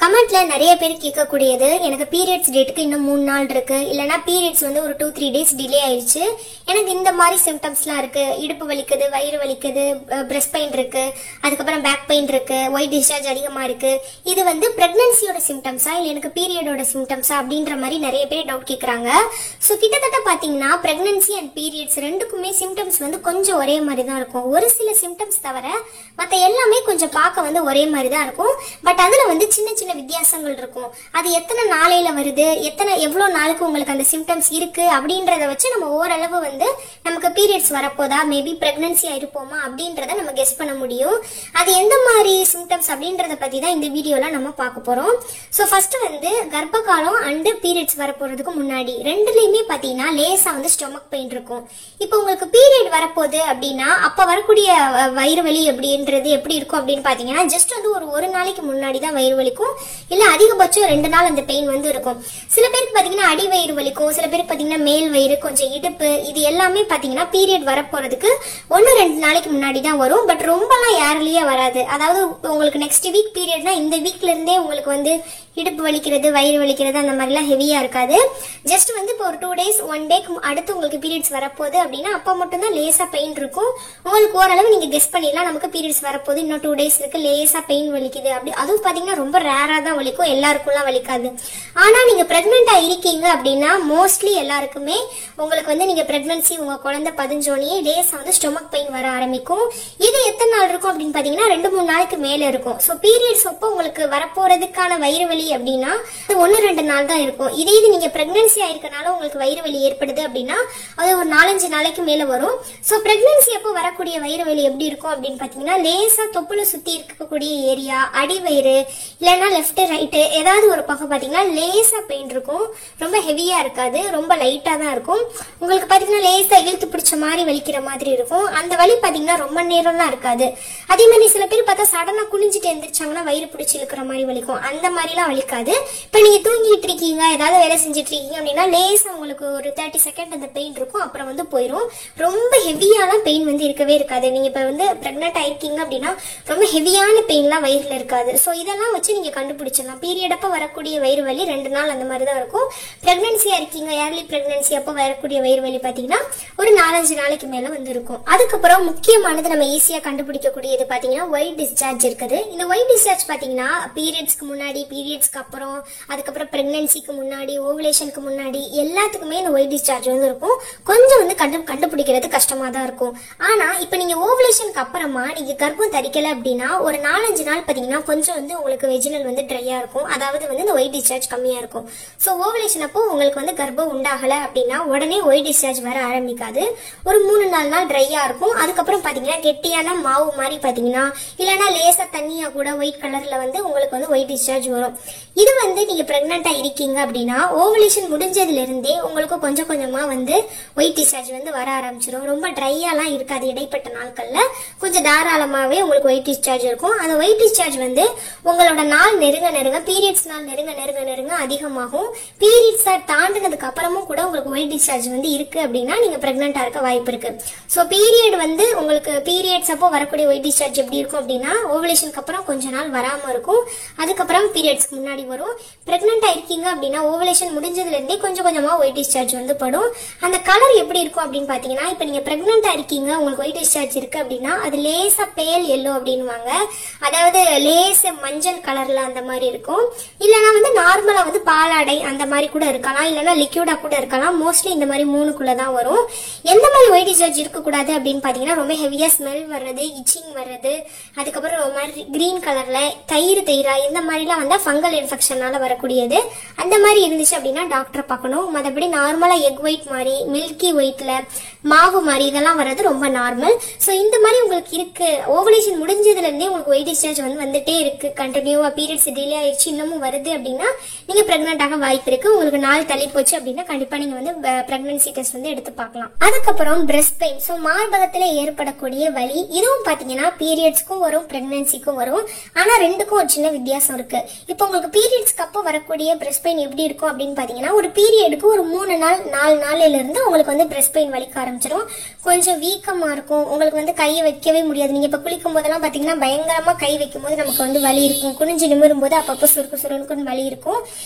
கமெண்ட்ல நிறைய பேர் கேட்கக்கூடியது, எனக்கு பீரியட்ஸ் டேட்டுக்கு இன்னும் 3 நாள் இருக்கு, இல்லனா பீரியட்ஸ் வந்து ஒரு 2-3 டேஸ் டிலே ஆயிடுச்சு, எனக்கு இந்த மாதிரி சிம்டம்ஸ்லாம் இருக்கு, இடுப்பு வலிக்குது, வயிறு வலிக்குது, பிரஸ்ட் பெயின் இருக்கு, அதுக்கப்புறம் பேக் பெயின் இருக்கு, ஒயிட் டிஸ்சார்ஜ் அதிகமா இருக்கு, இது வந்து பிரெக்னன்சியோட சிம்டம்ஸா இல்ல எனக்கு பீரியடோட சிம்டம்ஸா அப்படின்ற மாதிரி நிறைய பேர் டவுட் கேட்கறாங்க. ஸோ கிட்டத்தட்ட பாத்தீங்கன்னா பிரெக்னன்சி அண்ட் பீரியட்ஸ் ரெண்டுக்குமே சிம்டம்ஸ் வந்து கொஞ்சம் ஒரே மாதிரி தான் இருக்கும். ஒரு சில சிம்டம்ஸ் தவிர மற்ற எல்லாமே கொஞ்சம் பார்க்க வந்து ஒரே மாதிரி தான் இருக்கும். பட் அதுல வந்து சின்ன சின்ன வித்தியாசங்கள் இருக்கும். அது எத்தனை நாளையில வருது, எவ்வளவு நாளுக்கு உங்களுக்கு அந்த சிம்டம்ஸ் இருக்கு அப்படின்றத வச்சு நம்ம ஓரளவு வந்து நமக்கு பீரியட்ஸ் வரப்போதா, மேபி பிரெக்னன்சியா இருப்போமா அப்படின்றத நம்ம கெஸ் பண்ண முடியும். அது எந்த மாதிரி சிம்டம்ஸ் அப்படின்றத பத்தி தான் இந்த வீடியோல நம்ம பார்க்க போறோம். ஸோ ஃபர்ஸ்ட் வந்து கர்ப்ப காலம் அண்ட் பீரியட்ஸ் வரப்போறதுக்கு முன்னாடி ரெண்டுலயுமே பாத்தீங்கன்னா லேசா வந்து ஸ்டொமக் பெயின் இருக்கும். இப்போ உங்களுக்கு பீரியட் வரப்போகுது அப்படின்னா அப்ப வரக்கூடிய வயிறு வலி அப்படின்றது எப்படி இருக்கும் அப்படின்னு பாத்தீங்கன்னா ஜஸ்ட் வந்து ஒரு நாளைக்கு முன்னாடி தான் வயிறு வலிக்கும், இல்ல அதிகபட்சம் 2 நாள் அந்த பெயின் வந்து இருக்கும். சில பேருக்கு பாத்தீங்கன்னா அடி வயிறு வலிக்கும், சில பேருக்கு பாத்தீங்கன்னா மேல் வயிறு, கொஞ்சம் இடுப்பு, இது எல்லாமே பாத்தீங்கன்னா பீரியட் வரப்போறதுக்கு 1-2 நாளைக்கு முன்னாடி தான் வரும். பட் ரொம்பலாம் யாருலயே வராது. அதாவது உங்களுக்கு நெக்ஸ்ட் வீக் பீரியட்னா இந்த வீக்ல இருந்தே உங்களுக்கு வந்து இடுப்பு வலிக்கிறது, வயிறு வலிக்கிறது அந்த மாதிரிலாம் ஹெவியா இருக்காது. ஜஸ்ட் வந்து இப்போ ஒரு 2 டேஸ் 1 டேக்கு அடுத்து உங்களுக்கு பீரியட்ஸ் வரப்போகுது அப்படின்னா அப்ப மட்டும் தான் லேசா பெயின் இருக்கும். உங்களுக்கு ஓரளவு நீங்க கெஸ் பண்ணிடலாம் நமக்கு பீரியட்ஸ் வரப்போகுது, இன்னும் 2 டேஸ் இருக்கு, லேசா பெயின் வலிக்குது அப்படி. அதுவும் பாத்தீங்கன்னா ரொம்ப ரேரா தான் வலிக்கும், எல்லாருக்கும்லாம் வலிக்காது. ஆனா நீங்க பிரெக்னெண்டா இருக்கீங்க அப்படின்னா மோஸ்ட்லி எல்லாருக்குமே உங்களுக்கு வந்து நீங்க பிரெக்னன்சி உங்க குழந்தை பதிஞ்சோடனே லேசா வந்து ஸ்டொமக் பெயின் வர ஆரம்பிக்கும். இது எத்தனை நாள் இருக்கும் அப்படின்னு பாத்தீங்கன்னா 2-3 நாளைக்கு மேல இருக்கும். ஸோ பீரியட்ஸ் அப்போ உங்களுக்கு வரப்போறதுக்கான வயிறு வலி அப்படின்னா 1-2 நாள் தான் இருக்கும். இதே இது நீங்க பிரெக்னன்சி ஆயிருக்கனால உங்களுக்கு வயிறு வலி ஏற்படுது அப்படின்னா அது ஒரு 4-5 நாளைக்கு மேல வரும். ஸோ பிரெக்னன்சி அப்போ வரக்கூடிய வயிறு வலி எப்படி இருக்கும் அப்படின்னு பாத்தீங்கன்னா லேசா தொப்புளை சுத்தி இருக்கக்கூடிய ஏரியா, அடி வயிறு, இல்லைன்னா லெஃப்ட் ரைட்டு ஏதாவது ஒரு பக்கம் பாத்தீங்கன்னா லேசா பெயின் இருக்கும். ரொம்ப ஹெவியா இருக்காது, ரொம்ப லைட்டா தான் இருக்கும். உங்களுக்கு பாத்தீங்கன்னா லேசா இழுத்து பிடிச்ச மாதிரி வலிக்கிற மாதிரி இருக்கும். அந்த வலி பாத்தீங்கன்னா ரொம்ப நேரம்லாம் இருக்காது. அதே மாதிரி சில பேர் பார்த்தா சடனா குனிஞ்சிட்டு எந்திரிச்சாங்கன்னா வயிறு பிடிச்சி இழுக்கிற மாதிரி வலிக்கும். அந்த மாதிரிலாம் வலிக்காது. இப்ப நீங்க தூங்கிட்டு இருக்கீங்க, ஏதாவது வேலை செஞ்சுட்டு இருக்கீங்க அப்படின்னா லேசா உங்களுக்கு ஒரு 30 செகண்ட் அந்த பெயின் இருக்கும், அப்புறம் வந்து போயிடும். ரொம்ப ஹெவியாலாம் பெயின் வந்து இருக்கவே இருக்காது. நீங்க இப்ப வந்து பிரெக்னென்ட் ஆயிருக்கீங்க அப்படின்னா ரொம்ப ஹெவியான பெயின்லாம் வயிறுல இருக்காது. ஸோ இதெல்லாம் வச்சு நீங்க கண்டுபிடிச்சிடலாம். பீரியட் அப்ப வரக்கூடிய வயிறு வலி 2 நாள் அந்த மாதிரி தான் இருக்கும். பிரெக்னன்சியா இருக்கீங்க, ஏர்லி பிரெக்னன்சி அப்போ வரக்கூடிய வயிறு வலி பாத்தீங்கன்னா ஒரு 4-5 நாளைக்கு மேல வந்து இருக்கும். அதுக்கப்புறம் முக்கியமானது நம்ம ஈஸியா கண்டுபிடிக்கக்கூடியது பாத்தீங்கன்னா ஒயிட் டிஸ்சார்ஜ் இருக்குது. இந்த ஒயிட் டிஸ்சார்ஜ் பாத்தீங்கன்னா பீரியட்ஸ்க்கு முன்னாடி, பீரியட்ஸ்க்கு அப்புறம், அதுக்கப்புறம் பிரெக்னன்சிக்கு முன்னாடி, ஓவுலேஷனுக்கு முன்னாடி எல்லாத்துக்குமே இந்த ஒயிட் டிஸ்சார்ஜ் வந்து இருக்கும். கொஞ்சம் வந்து கண்டுபிடிக்கிறது கஷ்டமா தான் இருக்கும். ஆனா இப்ப நீங்க ஓவுலேஷனுக்கு அப்புறமா நீங்க கர்ப்பம் தரிக்கல அப்படின்னா ஒரு 4-5 நாள் பாத்தீங்கன்னா கொஞ்சம் வந்து உங்களுக்கு வெஜினல் வந்து ட்ரையா இருக்கும். அதாவது வந்து இந்த ஒயிட் டிஸ்சார்ஜ் கம்மியா இருக்கும். ஸோ ஓவுலேஷன் அப்போ உங்களுக்கு வந்து கர்ப்பம் உண்டாகல அப்படின்னா உடனே ஒயிட் டிஸ்சார்ஜ் வர ஆரம்பிக்காது. ஒரு 3-4 நாள் ட்ரையா இருக்கும். அதுக்கப்புறம் பாத்தீங்கன்னா கெட்டியான மாவு மாதிரி பாத்தீங்கன்னா இல்லைன்னா லேசா தண்ணியா கூட ஒயிட் கலர்ல வந்து உங்களுக்கு வந்து ஒயிட் டிஸ்சார்ஜ் வரும். இது வந்து நீங்க பிரெக்னெண்டா இருக்கீங்க அப்படின்னா ஓவுலேஷன் முடிஞ்சதுல இருந்தே உங்களுக்கு கொஞ்சம் கொஞ்சமா வந்து ஒயிட் டிஸ்சார்ஜ் வந்து வர ஆரம்பிச்சிடும். ரொம்ப ட்ரையாலாம் இருக்காது. இடைப்பட்ட நாட்கள்ல கொஞ்சம் தாராளமாவே உங்களுக்கு ஒயிட் டிஸ்சார்ஜ் இருக்கும். அந்த ஒயிட் டிஸ்சார்ஜ் வந்து உங்களோட நாள் நெருங்க பீரியட்ஸ் நாள் நெருங்க அதிகமாகும். பீரியட்ஸ் தாண்டினதுக்கு அப்புறமும் கூட உங்களுக்கு ஒயிட் டிஸ்சார்ஜ் வந்து இருக்கு அப்படின்னா நீங்க பிரெக்னெண்டா இருக்க வாய்ப்பு இருக்கு. ஸோ பீரியட் வந்து உங்களுக்கு பீரியட்ஸ் அப்போ வரக்கூடிய ஒயிட் டிஸ்சார்ஜ் எப்படி இருக்கும் அப்படின்னா ஓவுலேஷனுக்கு அப்புறம் கொஞ்ச நாள் வராம இருக்கும். அதுக்கப்புறம் பீரியட்ஸ்க்கு முன்னாடி வரும். பிரெக்னெண்டா இருக்கீங்க அப்படின்னா ஓவுலேஷன் முடிஞ்சதுல இருந்தே கொஞ்சம் கொஞ்சமா ஒயிட் டிஸ்சார்ஜ் வந்து படும். அந்த கலர் எப்படி இருக்கும் அப்படின்னு பாத்தீங்கன்னா இப்ப நீங்க பிரெக்னெண்டா இருக்கீங்க, உங்களுக்கு ஒயிட் டிஸ்சார்ஜ் இருக்கு அப்படின்னா அது லேசா பேல் எல்லோ அப்படின்வாங்க. அதாவது லேச மஞ்சள் கலர்ல அந்த மாதிரி இருக்கும். இல்லைன்னா வந்து நார்மலா வந்து பாலாடை அந்த மாதிரி கூட இருக்கலாம், இல்லைன்னா லிக்யூடா கூட இருக்கலாம். மோஸ்ட்லி இந்த மாதிரி 3க்குள்ள தான் வரும். எந்த மாதிரி ஒயிட் டிஸ்சார்ஜ் இருக்கக்கூடாது அப்படின்னு பாத்தீங்கன்னா ரொம்ப ஹெவியா ஸ்மெல் வர்றது, இச்சிங் வர்றது, அதுக்கப்புறம் ஒரு மாதிரி கிரீன் கலர்ல தயிரா இந்த மாதிரிலாம் வந்தா ஃபங்கல் இன்ஃபெக்ஷனால வரக்கூடியது. அந்த மாதிரி இருந்துச்சு அப்படின்னா டாக்டரை பார்க்கணும். மற்றபடி நார்மலா எக் ஒயிட் மாதிரி, மில்கி ஒயிட்ல மாவு மாதிரி இதெல்லாம் வர்றது ரொம்ப நார்மல். ஸோ இந்த மாதிரி உங்களுக்கு இருக்கு, ஓவலேஷன் முடிஞ்சதுல இருந்தே உங்களுக்கு ஒயிட் டிஸ்சார்ஜ் வந்துட்டே இருக்கு, கண்டினியூவா பீரியட்ஸ் டிலே ஆயிடுச்சு, இன்னமும் வருது அப்படின்னா நீங்க பிரெக்னென்ட் ஆக வாய்ப்பு இருக்கு. உங்களுக்கு நாள் தள்ளி போச்சு அப்படின்னா கண்டிப்பா நீங்க வந்து பிரெக்னன்சி டெஸ்ட் வந்து எடுத்து பார்க்கலாம். அதுக்கப்புறம் பிரஸ்ட் பெயின், ஸோ மார்பகத்துல ஏற்படக்கூடிய வலி, இதுவும் பாத்தீங்கன்னா பீரியட்ஸ்க்கும் வரும், பிரெக்னன்சிக்கும் வரும். ஆனா ரெண்டுக்கும் ஒரு சின்ன வித்தியாசம் இருக்கு. இப்போ உங்களுக்கு பீரியட்ஸ்க்கு அப்போ வரக்கூடிய பிரஸ்ட் பெயின் எப்படி இருக்கும் அப்படின்னு பாத்தீங்கன்னா ஒரு பீரியடுக்கு ஒரு 3 நாள் 4 நாள்ல இருந்து உங்களுக்கு வந்து பிரஸ்ட் பெயின் வலிக்க ஆரம்பிச்சிடும். கொஞ்சம் வீக்கமா இருக்கும், உங்களுக்கு வந்து கையை வைக்கவே முடியாது. நீங்க இப்ப குளிக்கும் போதெல்லாம் பாத்தீங்கன்னா பயங்கரமா கை வைக்கும் போது நமக்கு வந்து வலி இருக்கும், குனிஞ்சு குனிஞ்சு நிமிரும் போது அப்பப்போ சுருக்கு சுருக்குன்னு வலி இருக்கும்.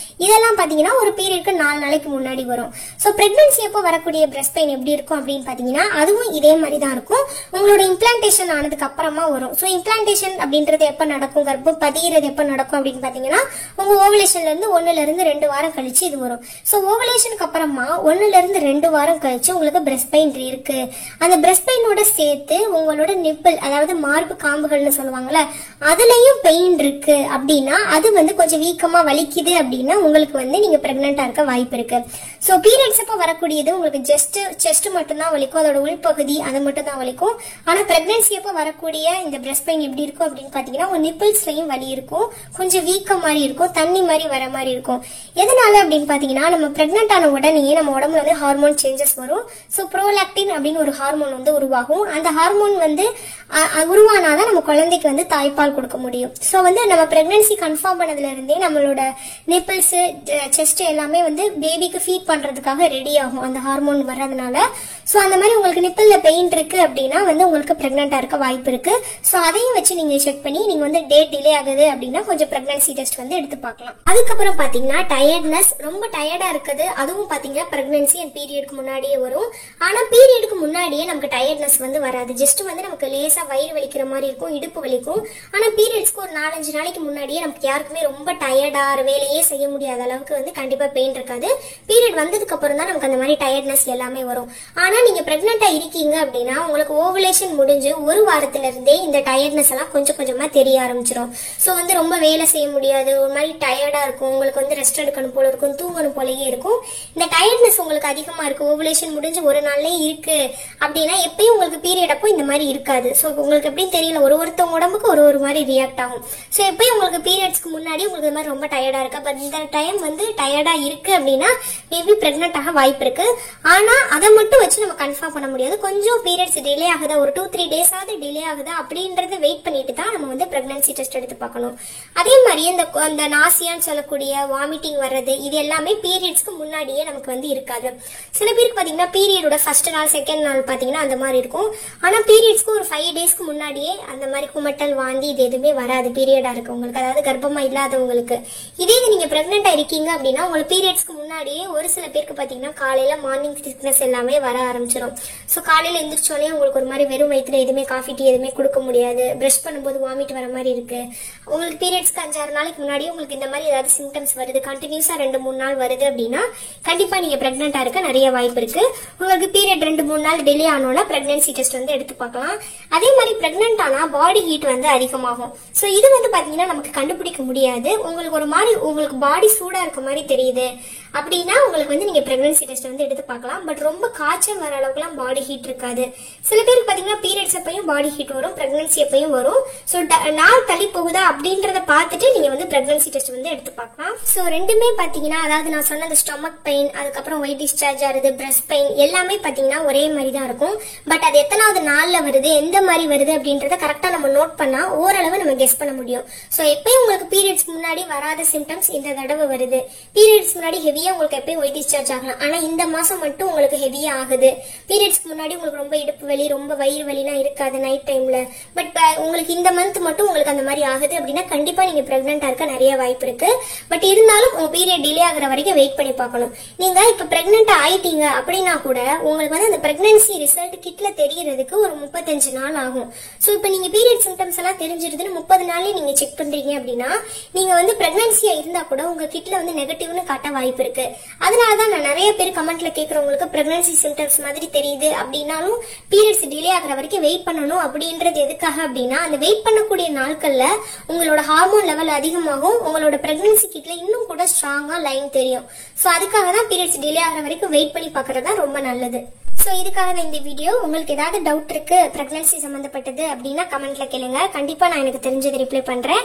இதெல்லாம் பாத்தீங்கன்னா ஒரு பீரியட்க்கு 4 நாளைக்கு முன்னாடி வரும். சோ பிரெக்னன்சி அப்போ வரக்கூடிய பிரஸ்ட் பெயின் எப்படி இருக்கும் அப்படின்னு பாத்தீங்கன்னா அதுவும் இதே மாதிரி தான் இருக்கும். உங்களோட இம்ப்ளான்டேஷன் ஆனதுக்கு அப்புறமா வரும். சோ இம்ப்ளான்டேஷன் அப்படின்றது எப்ப நடக்கும், கர்ப்பம் பதிகிறது எப்ப நடக்கும் அப்படின்னு பாத்தீங்கன்னா உங்க ஓவலேஷன்ல இருந்து 1ல இருந்து 2 வாரம் கழிச்சு இது வரும். சோ ஓவலேஷனுக்கு அப்புறமா 1ல இருந்து 2 வாரம் கழிச்சு உங்களுக்கு பிரஸ்ட் பெயின் இருக்கு. அந்த பிரஸ்ட் பெயினோட சேர்த்து உங்களோட நிப்பிள், அதாவது மார்பு காம்புகள்னு சொல்லுவாங்கல்ல, அதுலயும் பெயின் இருக்கு அப்படின்னா அது வந்து கொஞ்சம் வீக்கமா வலிக்குது அப்படின்னா உங்களுக்கு வந்து நீங்க பிரெக்னெண்டா இருக்க வாய்ப்பு இருக்கு. சோ பீரியட்ஸ் அப்ப வரக்கூடியது உங்களுக்கு செஸ்ட் மட்டும் தான் வலிக்கும், அதோட உள்பகுதி அது மட்டும் தான் வலிக்கும். ஆனா பிரெக்னன்சி அப்ப வரக்கூடிய இந்த பிரஸ்ட் பெயின் எப்படி இருக்கும் அப்படின்னு பாத்தீங்கன்னா உங்க நிப்பிள்ஸ்லயும் வலி இருக்கும், கொஞ்சம் வீக்கம் மாதிரி இருக்கும், தண்ணி மாதிரி வர மாதிரி இருக்கும். எதனால அப்படின்னு பாத்தீங்கன்னா நம்ம பிரெக்னென்ட் ஆன உடனே நம்ம உடம்புல வந்து ஹார்மோன் சேஞ்சஸ் வரும். சோ ப்ரோலாக்டின் அப்படின்னு ஒரு ஹார்மோன் வந்து உருவாகும். அந்த ஹார்மோன் வந்து உருவானாதான் நம்ம குழந்தைக்கு வந்து தாய்ப்பால் கொடுக்க முடியும். சோ வந்து நம்ம பிரெக்னன்சி கன்ஃபார்ம் பண்ணதுல இருந்தே நம்மளோட நிப்பிள்ஸ், செஸ்ட் எல்லாமே வந்து பேபிக்கு ஃபீட் பண்றதுக்காக ரெடி ஆகும் அந்த ஹார்மோன் வர்றதுனால. சோ அந்த மாதிரி உங்களுக்கு நிப்பிள்ல பெயின் இருக்கு அப்படின்னா வந்து உங்களுக்கு பிரெக்னெண்டா இருக்க வாய்ப்பு இருக்கு. சோ அதையும் வச்சு நீங்க செக் பண்ணி நீங்க வந்து டேட் டிலே ஆகுது அப்படின்னா கொஞ்சம் பிரெக்னன்சி டெஸ்ட் வந்து எடுத்து பார்க்கலாம். அதுக்கப்புறம் பாத்தீங்கன்னா டயர்ட்னஸ், ரொம்ப டயர்டா இருக்குது. அதுவும் பாத்தீங்கன்னா பிரெக்னன்சி அண்ட் பீரியடுக்கு முன்னாடியே வரும். ஆனா பீரியடுக்கு முன்னாடியே நமக்கு டயர்ட்னஸ் வந்து வராது. ஜஸ்ட் வந்து நமக்கு லேசா வயிறு வலிக்கிற மாதிரி இருக்கும், இடுப்பு வலிக்கும். ஆனா பீரியட்ஸ்க்கு ஒரு 4-5 நாளைக்கு முன்னாடியே நமக்கு யாருக்குமே ரொம்ப டயர்டா வேலையே செய்ய முடியாத அளவுக்கு வந்து கண்டிப்பா பெயின் இருக்காது. பீரியட் வந்ததுக்கு அப்புறம் தான் நமக்கு அந்த மாதிரி டயர்ட்னஸ் எல்லாமே வரும். ஆனா நீங்க பிரெக்னெண்டா இருக்கீங்க அப்படின்னா உங்களுக்கு ஓவலேஷன் முடிஞ்சு ஒரு வாரத்துல இருந்தே இந்த டயர்ட்னஸ் எல்லாம் கொஞ்சம் கொஞ்சமா தெரிய ஆரம்பிச்சிடும். சோ வந்து ரொம்ப வேலை செய்ய முடியாது, ஒரு மாதிரி டயர்டா இருக்கும், உங்களுக்கு வந்து ரெஸ்ட் எடுக்கணும் போல இருக்கும், தூங்கணும் போலயே இருக்கும். இந்த டயர்ட்னஸ் உங்களுக்கு அதிகமா இருக்கு, ஓவலேஷன் முடிஞ்சு ஒரு நாள்லயே இருக்கு அப்படின்னா எப்பயும் உங்களுக்கு பீரியட் அப்போ இந்த மாதிரி இருக்காது. சோ உங்களுக்கு எப்படின்னு தெரியல, ஒருத்தவங்க உடம்புக்கு ஒரு மாதிரி ரியாக்ட் ஆகும். சோ எப்பயும் உங்களுக்கு பீரியட்ஸ்க்கு முன்னாடி உங்களுக்கு இந்த மாதிரி ரொம்ப டயர்டா இருக்கு, பட் இந்த டைம் வந்து டயர்டா இருக்கு அப்படின்னா மேபி பிரெக்னென்ட் ஆக வாய்ப்பு இருக்கு. ஆனா அதை மட்டும் வச்சு நம்ம கன்ஃபார்ம் பண்ண முடியாது. கொஞ்சம் பீரியட்ஸ் டிலே ஆகுதா, ஒரு 2-3 days ஆகுது டிலே ஆகுதா அப்படின்றத வெயிட் பண்ணிட்டு தான் நம்ம வந்து பிரெக்னன்சி டெஸ்ட் எடுத்து பார்க்கணும். அதே மாதிரி இந்த நாசியான்னு சொல்லக்கூடிய வாமிட்டிங் வர்றது இது எல்லாமே பீரியட்ஸ்க்கு முன்னாடியே நமக்கு வந்து இருக்காது. சில பேருக்கு பாத்தீங்கன்னா பீரியடோட ஃபர்ஸ்ட் நாள் செகண்ட் நாள் பாத்தீங்கன்னா அந்த மாதிரி இருக்கும். ஆனா பீரியட்ஸ்க்கு ஒரு 5 daysக்கு முன்னாடியே அந்த மாதிரி குமட்டல், வாந்தி இது எதுவுமே வராது பீரியடா இருக்கு உங்களுக்கு, அதாவது கர்ப்பமா இல்லாதவங்களுக்கு. இதே நீங்க பிரெக்னெண்டா இருக்கீங்க அப்படின்னா உங்களுக்கு பீரியட்ஸ்க்கு முன்னாடியே ஒரு சில பேருக்கு பாத்தீங்கன்னா காலையில மார்னிங் சிக்னஸ் எல்லாமே வர ஆரம்பிச்சிடும். சோ காலையில எந்திரிச்சோடனே உங்களுக்கு ஒரு மாதிரி வெறும் வயிற்றுல எதுவுமே காஃபி டீ எதுவுமே கொடுக்க முடியாது, பிரஷ் பண்ணும்போது வாமிட் வர மாதிரி இருக்கு. உங்களுக்கு பீரியட்ஸ்க்கு 5-6 நாளைக்கு முன்னாடியே உங்களுக்கு இந்த மாதிரி ஏதாவது சிம்டம்ஸ் வருது, கண்டினியூஸா 2-3 நாள் வருது அப்படின்னா கண்டிப்பா நீங்க பிரெக்னெண்டா இருக்க நிறைய வாய்ப்பு இருக்கு. உங்களுக்கு பீரியட் 2-3 நாள் டிலே ஆனோம்னா பிரெக்னன்சி டெஸ்ட் வந்து எடுத்து பார்க்கலாம். அதே மாதிரி பிரெக்னென்ட் ஆனா பாடி ஹீட் வந்து அதிகமாகும். சோ இது வந்து பாத்தீங்கன்னா நமக்கு கண்டுபிடிக்க முடியாது. உங்களுக்கு ஒரு மாதிரி உங்களுக்கு பாடி சூடா இருக்க மாதிரி தெரியுது அப்படின்னா உங்களுக்கு வந்து நீங்க பிரெக்னன்சி டெஸ்ட் வந்து எடுத்து பார்க்கலாம். பட் ரொம்ப காய்ச்சல் வர அளவுக்குலாம் பாடி ஹீட் இருக்காது. சில பேருக்கு பாத்தீங்கன்னா பீரியட்ஸ் அப்பையும் பாடி ஹீட் வரும், பிரெக்னன்சி அப்பையும் வரும். சோ நாள் தள்ளி போகுதா அப்படின்றத பார்த்துட்டு நீங்க வந்து பிரெக்னன்சி டெஸ்ட் வந்து எடுத்து பார்க்கலாம். சோ ரெண்டுமே பாத்தீங்கன்னா அதாவது நான் சொன்ன அந்த ஸ்டொமக் பெயின், அதுக்கப்புறம் ஒயிட் டிஸ்சார்ஜ் ஆகுது, பிரஸ்ட் பெயின் எல்லாமே பாத்தீங்கன்னா ஒரே மாதிரி தான் இருக்கும். பட் அது எத்தனாவது நாள்ல வருது, எந்த மாதிரி வருது அப்படின்றத கரெக்டா நம்ம நோட் பண்ணா ஓரளவு நம்ம கெஸ் பண்ண முடியும். சோ எப்பயும் உங்களுக்கு பீரியட்ஸ் முன்னாடி வராத சிம்டம்ஸ் இந்த தடவை வருது, பீரியட்ஸ் முன்னாடி ஹெவியா உங்களுக்கு எப்பயும் ஒயிட் டிஸ்சார்ஜ் ஆகலாம், ஆனா இந்த மாசம் மட்டும் உங்களுக்கு ஹெவியா ஆகுது. பீரியட்ஸ்க்கு முன்னாடி உங்களுக்கு ரொம்ப இடுப்பு வலி, ரொம்ப வயிறு வலிலாம் இருக்காது நைட் டைம்ல, பட் உங்களுக்கு இந்த மந்த் மட்டும் உங்களுக்கு அந்த மாதிரி ஆகுது அப்படின்னா கண்டிப்பா நீங்க பிரெக்னெண்டா இருக்க நிறைய வாய்ப்பு இருக்கு. பட் இருந்தாலும் உங்க பீரியட் டிலே ஆகுற வரைக்கும் வெயிட் பண்ணி பார்க்கணும். நீங்க இப்ப பிரெக்னெண்டா ஆயிட்டீங்க அப்படின்னா கூட உங்களுக்கு வந்து அந்த பிரெக்னன்சி ரிசல்ட் கிட்ல தெரியறதுக்கு ஒரு 35 நாள் ஆகும். சோ இப்ப நீங்க பீரியட் சிம்டம்ஸ் எல்லாம் தெரிஞ்சிருதுன்னு 30 நாள்லயே நீங்க செக் பண்றீங்க அப்படின்னா நீங்க வந்து பிரெக்னன்சியா இருந்தா கூட உங்க கிட்ல வந்து நெகட்டிவ்னு காட்ட வாய்ப்பு இருக்கு. அதனாலதான் நான் நிறைய பேர் கமெண்ட்ல கேக்குறவங்களுக்கு பிரெக்னன்சி சிம்டம்ஸ் மாதிரி தெரியுது அப்படின்னாலும் பீரியட்ஸ் டிலே ஆகிற வரைக்கும் வெயிட் பண்ணணும் அப்படின்றது எதுக்காக அப்படின்னா அந்த வெயிட் பண்ணக்கூடிய நாட்கள்ல உங்களோட ஹார்மோன் லெவல் அதிகமாகும், உங்களோட பிரெக்னன்சி கிட்ல இன்னும் கூட ஸ்ட்ராங்கா லைன் தெரியும். சோ அதுக்காக தான் பீரியட்ஸ் டிலே ஆகிற வரைக்கும் வெயிட் பண்ணி பாக்குறதா ரொம்ப நல்லது. சோ இதுக்காக தான் இந்த வீடியோ. உங்களுக்கு ஏதாவது டவுட் இருக்கு பிரெக்னன்சி சம்பந்தப்பட்டது அப்படின்னா கமெண்ட்ல கேளுங்க, கண்டிப்பா நான் எனக்கு தெரிஞ்சதை ரிப்ளை பண்றேன்.